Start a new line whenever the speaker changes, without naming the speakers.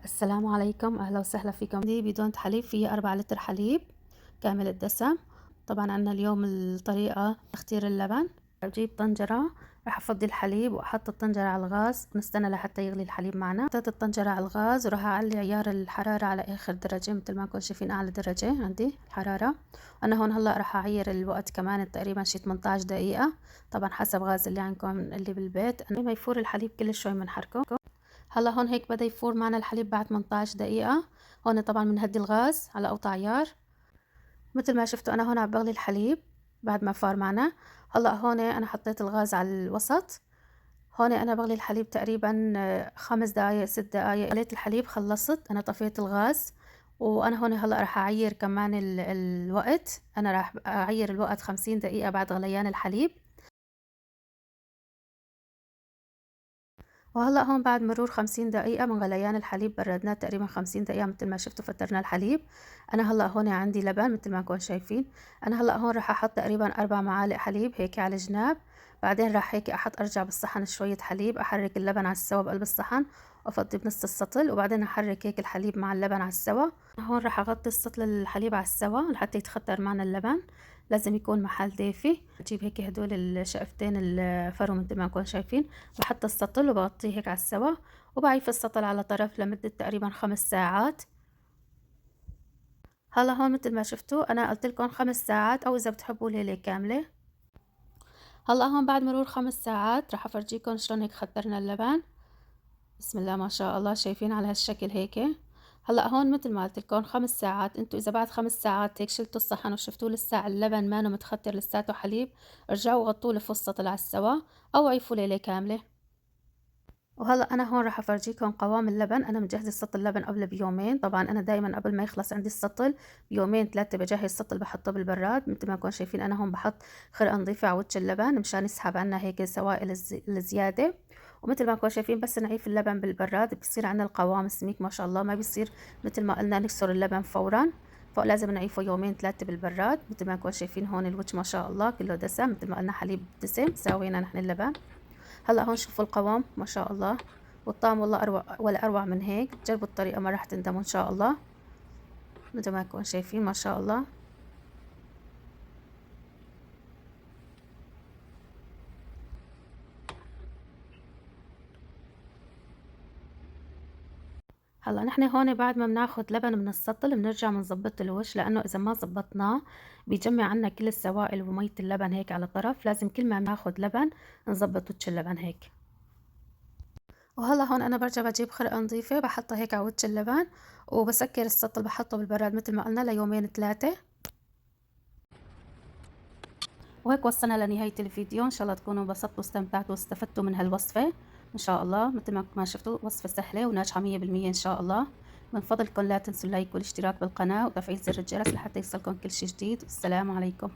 السلام عليكم، أهلا وسهلا فيكم. دي بدون حليب فيها 4 لتر حليب كامل الدسم. طبعا عنا اليوم الطريقة تختير اللبن. بجيب طنجرة، راح أفضي الحليب وأحط الطنجرة على الغاز ونستنى لحتى يغلي الحليب معنا. حطيت الطنجرة على الغاز وراح أعلي عيار الحرارة على آخر درجة، مثل ما انكم شايفين أعلى درجة عندي الحرارة. أنا هون هلا راح أعير الوقت كمان تقريبا شي 18 دقيقة، طبعا حسب غاز اللي عندكم اللي بالبيت. ما يفور الحليب كل شوي بنحركه. هلا هون هيك بدأ يفور معنا الحليب بعد 18 دقيقة. هون طبعا بنهدي الغاز على أوطى عيار. مثل ما شفتوا أنا هون عم بغلي الحليب بعد ما فار معنا. هلا هون أنا حطيت الغاز على الوسط. هون أنا بغلي الحليب تقريبا 5 دقايق 6 دقايق. غليت الحليب خلصت، أنا طفيت الغاز. وأنا هون هلا راح أعير كمان الوقت. أنا راح أعير الوقت 50 دقيقة بعد غليان الحليب. وهلأ هون بعد مرور 50 دقيقة من غليان الحليب، بردناه تقريبا 50 دقيقة مثل ما شفتوا فترنا الحليب. أنا هلأ هون عندي لبن مثل ما انكم شايفين. أنا هلأ هون راح أحط تقريبا 4 معالق حليب هيك على الجناب. بعدين راح هيك أرجع بالصحن شوية حليب، أحرك اللبن على السوا بقلب الصحن وأفضي بنص السطل، وبعدين أحرك هيك الحليب مع اللبن على السوا. هون راح أغطي السطل الحليب على السوا لحتى يتخدر معنا اللبن. لازم يكون محل دافي. بجيب هيك هدول الشقفتين الفرو مثل ما انكم شايفين، بحط السطل وبغطيه هيك على السوا، وبعيف السطل على طرف لمدة تقريبا 5 ساعات. هلا هون مثل ما شفتوا أنا قلت لكم 5 ساعات، أو إذا بتحبوا ليلة كاملة. هلا هون بعد مرور 5 ساعات راح أفرجيكم شلون هيك خدرنا اللبن. بسم الله ما شاء الله، شايفين على هالشكل هيك. هلا هون مثل ما قلت لكم 5 ساعات. انتوا اذا بعد 5 ساعات هيك شلتوا الصحن وشفتوا لسه اللبن ما متخدر لساته حليب، ارجعوا غطوه لفصة طلع السوا، او عيفوا ليلة كاملة. وهلا انا هون راح افرجيكم قوام اللبن. انا مجهزه سطل اللبن قبل بيومين. طبعا انا دائما قبل ما يخلص عندي السطل بيومين 3 بجهز سطل بحطه بالبراد. مثل ما كنتم شايفين انا هون بحط خرقه نظيفه على وجه اللبن مشان يسحب عنا هيك سوائل الزياده. ومثل ما كنتم شايفين بس نعيف اللبن بالبراد بصير عنا القوام سميك ما شاء الله، ما بيصير مثل ما قلنا نكسر اللبن فورا. فلازم نعيفه يومين 3 بالبراد. مثل ما كنتم شايفين هون الوجه ما شاء الله كله دسم، مثل ما قلنا حليب دسم ساوينا نحن اللبن. هلا هون شوفوا القوام ما شاء الله، والطعم والله اروع ولا اروع من هيك. جربوا الطريقه ما راح تندموا ان شاء الله. مثل ما تكونوا شايفين ما شاء الله. هلا نحن هون بعد ما بناخد لبن من السطل بنرجع بنظبط الوش، لانه اذا ما زبطناه بيجمع عنا كل السوائل ومية اللبن هيك على طرف. لازم كل ما ناخد لبن نظبط وش اللبن هيك. وهلا هون انا برجع بجيب خرقه نظيفه بحطها هيك على وجه اللبن، وبسكر السطل بحطه بالبراد مثل ما قلنا ليومين 3. وهيك وصلنا لنهاية الفيديو. ان شاء الله تكونوا انبسطتوا واستمتعتوا واستفدتوا من هالوصفة ان شاء الله. مثل ما شفتوا وصفة سهلة وناجحة 100% ان شاء الله. من فضلكم لا تنسوا اللايك والاشتراك بالقناة وتفعيل زر الجرس لحتى يوصلكم كل شي جديد. والسلام عليكم.